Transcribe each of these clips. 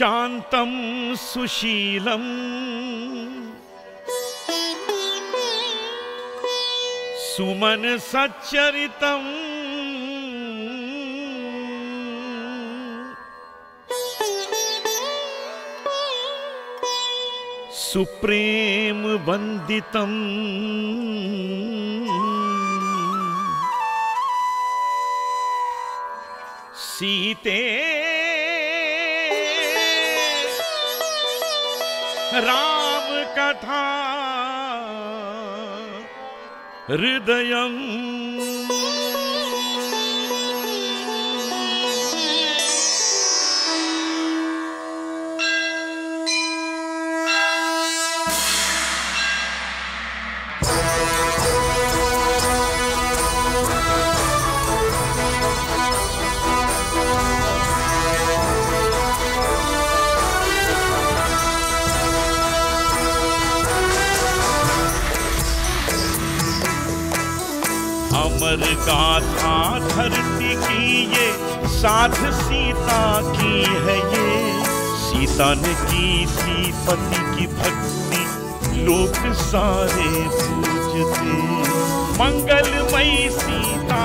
शांतं सुशीलं सुमन सच्चरितं supreme वंदितं सीते राम कथा हृदयम् अमर गाथा धरती की ये साध सीता की है ये। सीता ने की थी पति की भक्ति लोग सारे पूजते। मंगलमयी सीता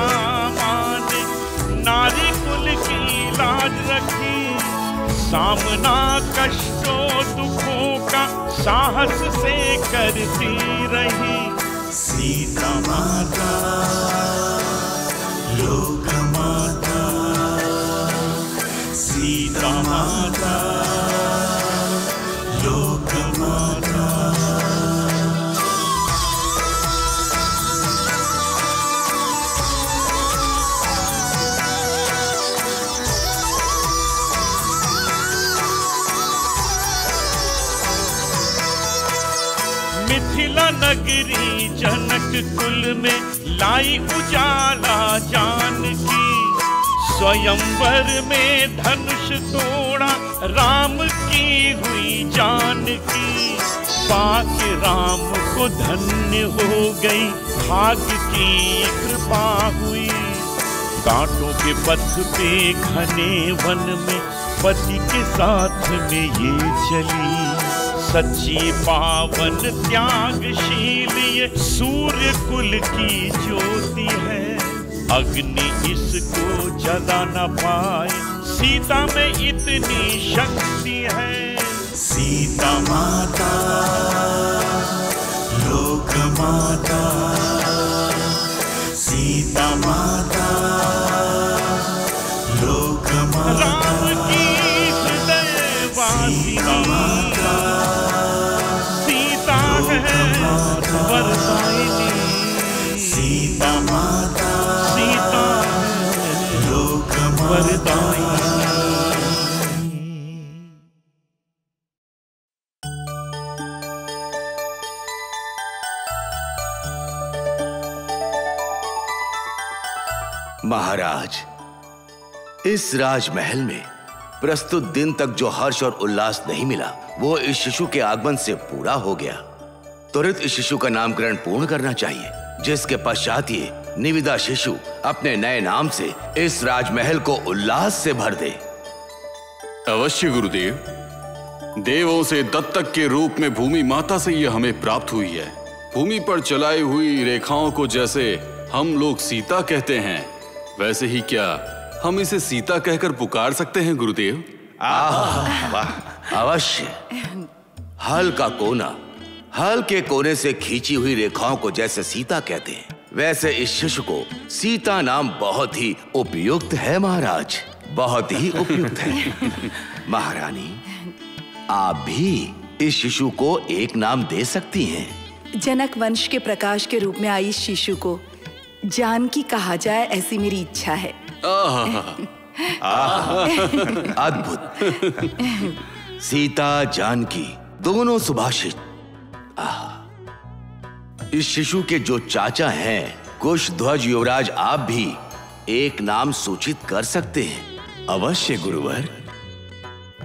माँ ने नारी कुल की लाज रखी। सामना कष्टों दुखों का साहस से करती रही। सीता माता लोक माता, सीता माता लोक माता। मिथिला नगरी जनक कुल में लाई उजाला जानकी। स्वयंवर में धनुष तोड़ा राम की हुई जानकी। पाके राम को धन्य हो गई भाग्य की कृपा हुई। कांटों के पथ पे घने वन में पति के साथ में ये चली। सच्ची पावन त्यागशील ये सूर्य कुल की ज्योति है। अग्नि इसको जला न पाए, सीता में इतनी शक्ति है। सीता माता लोक माता, सीता माता लोक माता। राम की हृदय वासिनी वरदायिनी। सीता माता, सीता लोक वरदायिनी। महाराज, इस राजमहल में प्रस्तुत दिन तक जो हर्ष और उल्लास नहीं मिला वो इस शिशु के आगमन से पूरा हो गया। तुरंत इस शिशु का नामकरण पूर्ण करना चाहिए, जिसके पश्चात ये निविदा शिशु अपने नए नाम से इस राजमहल को उल्लास से भर दे। अवश्य गुरुदेव। देवों से दत्तक के रूप में भूमि माता से यह हमें प्राप्त हुई है। भूमि पर चलाई हुई रेखाओं को जैसे हम लोग सीता कहते हैं, वैसे ही क्या हम इसे सीता कहकर पुकार सकते हैं गुरुदेव? अवश्य। हल का कोना हल के कोने से खींची हुई रेखाओं को जैसे सीता कहते हैं, वैसे इस शिशु को सीता नाम बहुत ही उपयुक्त है महाराज, बहुत ही उपयुक्त है। महारानी, आप भी इस शिशु को एक नाम दे सकती हैं। जनक वंश के प्रकाश के रूप में आई इस शिशु को जानकी कहा जाए, ऐसी मेरी इच्छा है। अद्भुत। सीता जानकी दोनों सुभाषित। इस शिशु के जो चाचा हैं कुशध्वज युवराज, आप भी एक नाम सूचित कर सकते हैं। अवश्य गुरुवर।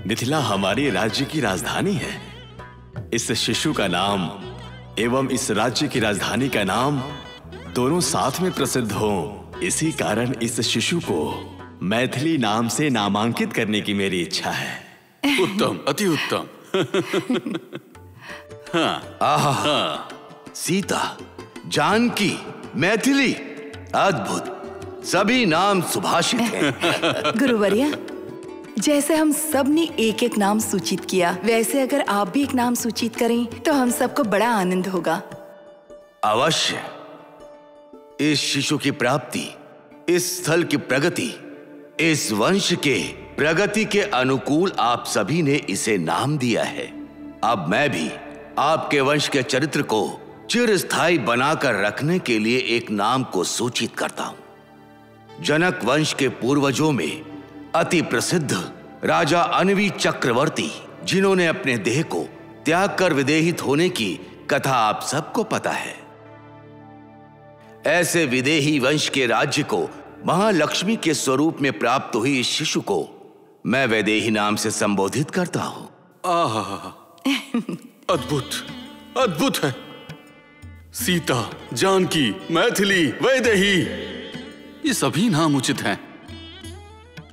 मिथिला हमारे राज्य की राजधानी है। इस शिशु का नाम एवं इस राज्य की राजधानी का नाम दोनों साथ में प्रसिद्ध हो, इसी कारण इस शिशु को मैथिली नाम से नामांकित करने की मेरी इच्छा है। उत्तम, अति उत्तम। आहा, सीता, जानकी, मैथिली, अद्भुत, सभी नाम सुभाषित हैं। गुरुवर्या, जैसे हम सब ने एक एक नाम सूचित किया, वैसे अगर आप भी एक नाम सूचित करें तो हम सबको बड़ा आनंद होगा। अवश्य। इस शिशु की प्राप्ति, इस स्थल की प्रगति, इस वंश के प्रगति के अनुकूल आप सभी ने इसे नाम दिया है। अब मैं भी आपके वंश के चरित्र को चिरस्थायी बनाकर रखने के लिए एक नाम को सूचित करता हूं। जनक वंश के पूर्वजों में अति प्रसिद्ध राजा अनवी चक्रवर्ती, जिन्होंने अपने देह को त्याग कर विदेहित होने की कथा आप सबको पता है। ऐसे विदेही वंश के राज्य को महालक्ष्मी के स्वरूप में प्राप्त हुई इस शिशु को मैं वैदेही नाम से संबोधित करता हूं। आहा, अद्भुत, अद्भुत है। सीता, जानकी, मैथिली, वैदेही, ये सभी नाम उचित हैं।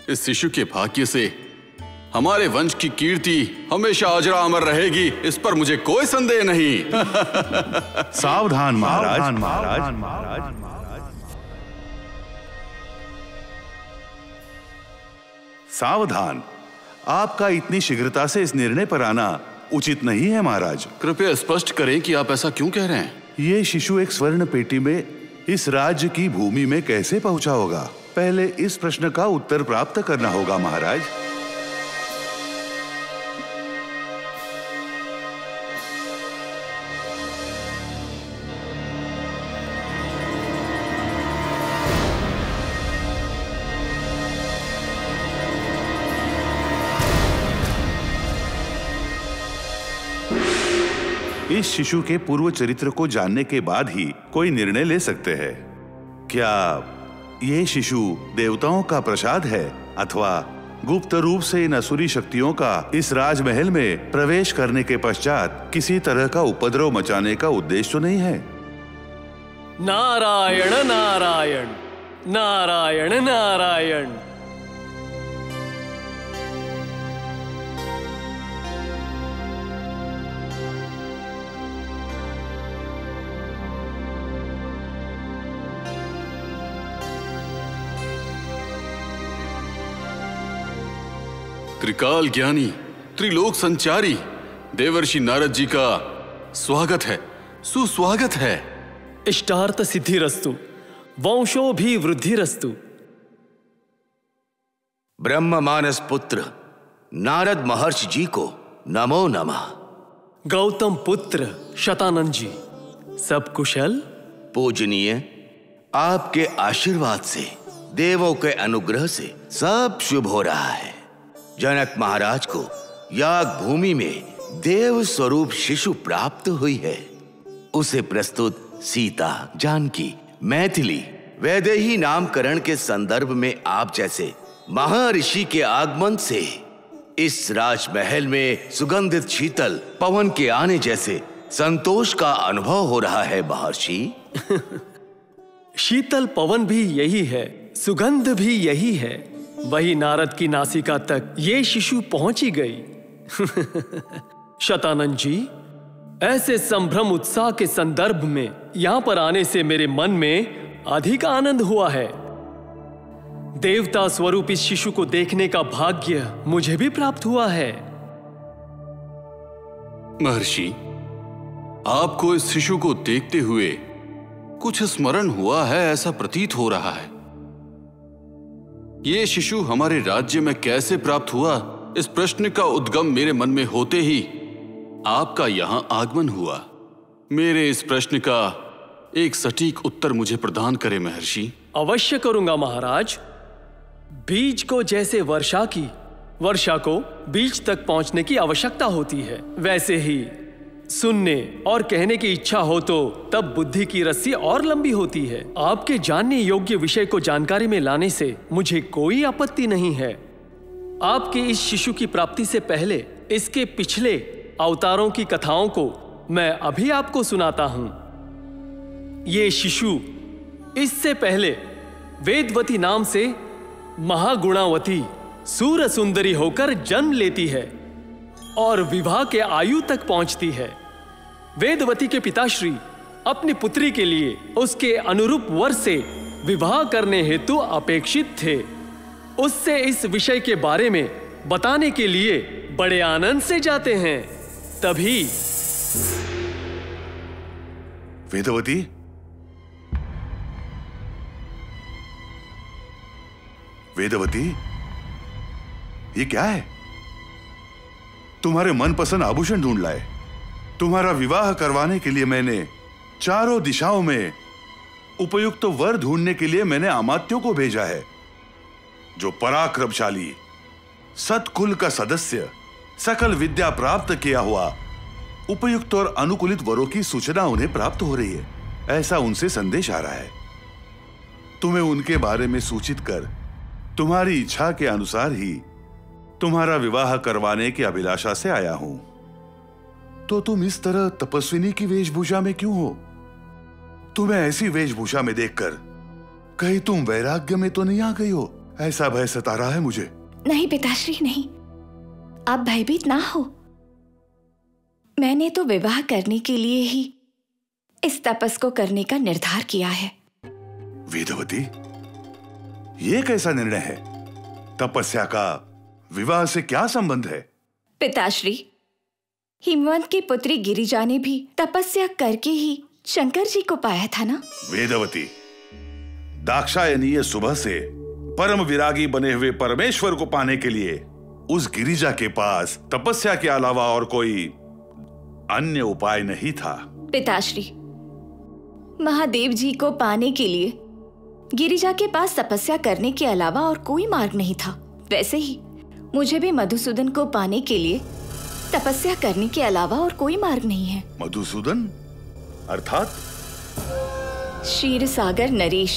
इस शिशु के भाग्य से हमारे वंश की कीर्ति हमेशा अजरा अमर रहेगी, इस पर मुझे कोई संदेह नहीं। सावधान महाराज। सावधान, आपका इतनी शीघ्रता से इस निर्णय पर आना उचित नहीं है महाराज। कृपया स्पष्ट करें कि आप ऐसा क्यों कह रहे हैं? ये शिशु एक स्वर्ण पेटी में इस राज्य की भूमि में कैसे पहुंचा होगा? पहले इस प्रश्न का उत्तर प्राप्त करना होगा महाराज। इस शिशु के पूर्व चरित्र को जानने के बाद ही कोई निर्णय ले सकते हैं। क्या ये शिशु देवताओं का प्रसाद है अथवा गुप्त रूप से इन असुरी शक्तियों का इस राजमहल में प्रवेश करने के पश्चात किसी तरह का उपद्रव मचाने का उद्देश्य तो नहीं है? नारायण नारायण नारायण नारायण। त्रिकाल ज्ञानी, त्रिलोक संचारी देवर्षि नारद जी का स्वागत है, सुस्वागत है। इष्टार्थ सिद्धिरस्तु, वंशो भी वृद्धिरस्तु। ब्रह्म मानस पुत्र नारद महर्षि जी को नमो नमः। गौतम पुत्र शतानंद जी, सब कुशल? पूजनीय, आपके आशीर्वाद से, देवों के अनुग्रह से सब शुभ हो रहा है। जनक महाराज को याग भूमि में देव स्वरूप शिशु प्राप्त हुई है। उसे प्रस्तुत सीता, जानकी, मैथिली, वैदेही नामकरण के संदर्भ में आप जैसे महर्षि के आगमन से इस राजमहल में सुगंधित शीतल पवन के आने जैसे संतोष का अनुभव हो रहा है महर्षि। शीतल पवन भी यही है, सुगंध भी यही है। वही नारद की नासिका तक ये शिशु पहुंची गई। शतानंद जी, ऐसे संभ्रम उत्साह के संदर्भ में यहां पर आने से मेरे मन में अधिक आनंद हुआ है। देवता स्वरूप इस शिशु को देखने का भाग्य मुझे भी प्राप्त हुआ है। महर्षि, आपको इस शिशु को देखते हुए कुछ स्मरण हुआ है, ऐसा प्रतीत हो रहा है। ये शिशु हमारे राज्य में कैसे प्राप्त हुआ, इस प्रश्न का उद्गम मेरे मन में होते ही आपका यहां आगमन हुआ। मेरे इस प्रश्न का एक सटीक उत्तर मुझे प्रदान करें महर्षि। अवश्य करूंगा महाराज। बीज को जैसे वर्षा को बीज तक पहुंचने की आवश्यकता होती है, वैसे ही सुनने और कहने की इच्छा हो तो तब बुद्धि की रस्सी और लंबी होती है। आपके जानने योग्य विषय को जानकारी में लाने से मुझे कोई आपत्ति नहीं है। आपके इस शिशु की प्राप्ति से पहले इसके पिछले अवतारों की कथाओं को मैं अभी आपको सुनाता हूं। ये शिशु इससे पहले वेदवती नाम से महागुणावती सूर सुंदरी होकर जन्म लेती है। और विवाह के आयु तक पहुंचती है। वेदवती के पिताश्री अपनी पुत्री के लिए उसके अनुरूप वर से विवाह करने हेतु अपेक्षित थे। उससे इस विषय के बारे में बताने के लिए बड़े आनंद से जाते हैं। तभी वेदवती, वेदवती, ये क्या है? तुम्हारे मनपसंद आभूषण ढूंढ लाए। तुम्हारा विवाह करवाने के लिए मैंने चारों दिशाओं में उपयुक्त वर ढूंढने के लिए मैंने अमात्यों को भेजा है, जो पराक्रमशाली, सत्कुल का सदस्य, सकल विद्या प्राप्त किया हुआ, उपयुक्त और अनुकूलित वरों की सूचना उन्हें प्राप्त हो रही है, ऐसा उनसे संदेश आ रहा है। तुम्हें उनके बारे में सूचित कर तुम्हारी इच्छा के अनुसार ही तुम्हारा विवाह करवाने की अभिलाषा से आया हूं। तो तुम इस तरह तपस्विनी की वेशभूषा में क्यों हो? तुम्हें ऐसी वेशभूषा में देखकर कहीं तुम वैराग्य में तो नहीं आ गई हो? ऐसा भय सता रहा है मुझे। नहीं पिताश्री, नहीं, आप भयभीत ना हो। मैंने तो विवाह करने के लिए ही इस तपस को करने का निर्धार किया है। वेदवती, ये कैसा निर्णय है? तपस्या का विवाह से क्या संबंध है? पिताश्री, हिमवंत की पुत्री गिरिजा ने भी तपस्या करके ही शंकर जी को पाया था ना? वेदवती, दाक्षायनीय सुबह से परम विरागी बने हुए परमेश्वर को पाने के लिए उस गिरिजा के पास तपस्या के अलावा और कोई अन्य उपाय नहीं था। पिताश्री, महादेव जी को पाने के लिए गिरिजा के पास तपस्या करने के अलावा और कोई मार्ग नहीं था। वैसे ही मुझे भी मधुसूदन को पाने के लिए तपस्या करने के अलावा और कोई मार्ग नहीं है। मधुसूदन अर्थात? क्षीर सागर नरेश,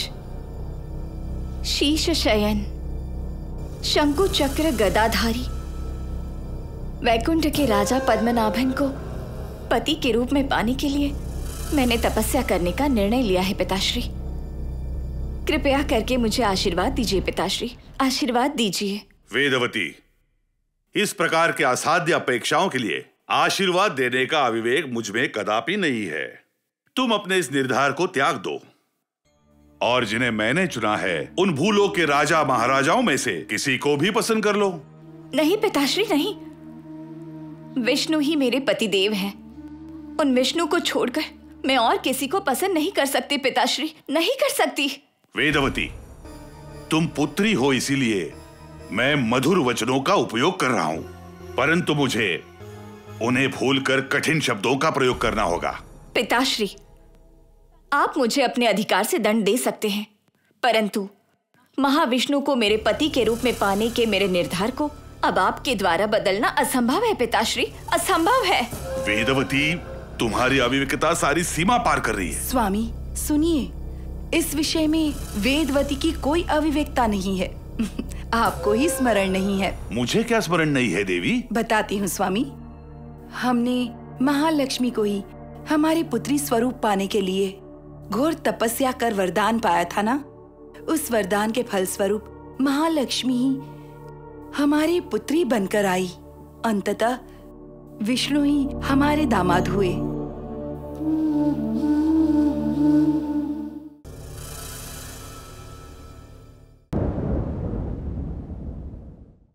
शीश शयन, शंकु चक्र गदाधारी, वैकुंठ के राजा पद्मनाभन को पति के रूप में पाने के लिए मैंने तपस्या करने का निर्णय लिया है पिताश्री। कृपया करके मुझे आशीर्वाद दीजिए पिताश्री, आशीर्वाद दीजिए। वेदवती, इस प्रकार के असाध्य अपेक्षाओं के लिए आशीर्वाद देने का अविवेक मुझ में कदापि नहीं है। तुम अपने इस निर्धार को त्याग दो और जिन्हें मैंने चुना है उन भूलोक के राजा महाराजाओं में से किसी को भी पसंद कर लो। नहीं पिताश्री, नहीं, विष्णु ही मेरे पतिदेव हैं। उन विष्णु को छोड़कर मैं और किसी को पसंद नहीं कर सकती पिताश्री, नहीं कर सकती। वेदवती, तुम पुत्री हो इसीलिए मैं मधुर वचनों का उपयोग कर रहा हूं, परंतु मुझे उन्हें भूलकर कठिन शब्दों का प्रयोग करना होगा। पिताश्री, आप मुझे अपने अधिकार से दंड दे सकते हैं, परंतु महाविष्णु को मेरे पति के रूप में पाने के मेरे निर्धार को अब आपके द्वारा बदलना असंभव है पिताश्री, असंभव है। वेदवती, तुम्हारी अविवेकता सारी सीमा पार कर रही है। स्वामी सुनिए, इस विषय में वेदवती की कोई अविवेकता नहीं है। आपको ही स्मरण नहीं है। मुझे क्या स्मरण नहीं है देवी? बताती हूँ स्वामी। हमने महालक्ष्मी को ही हमारी पुत्री स्वरूप पाने के लिए घोर तपस्या कर वरदान पाया था ना। उस वरदान के फलस्वरूप महालक्ष्मी ही हमारी पुत्री बनकर आई। अंततः विष्णु ही हमारे दामाद हुए।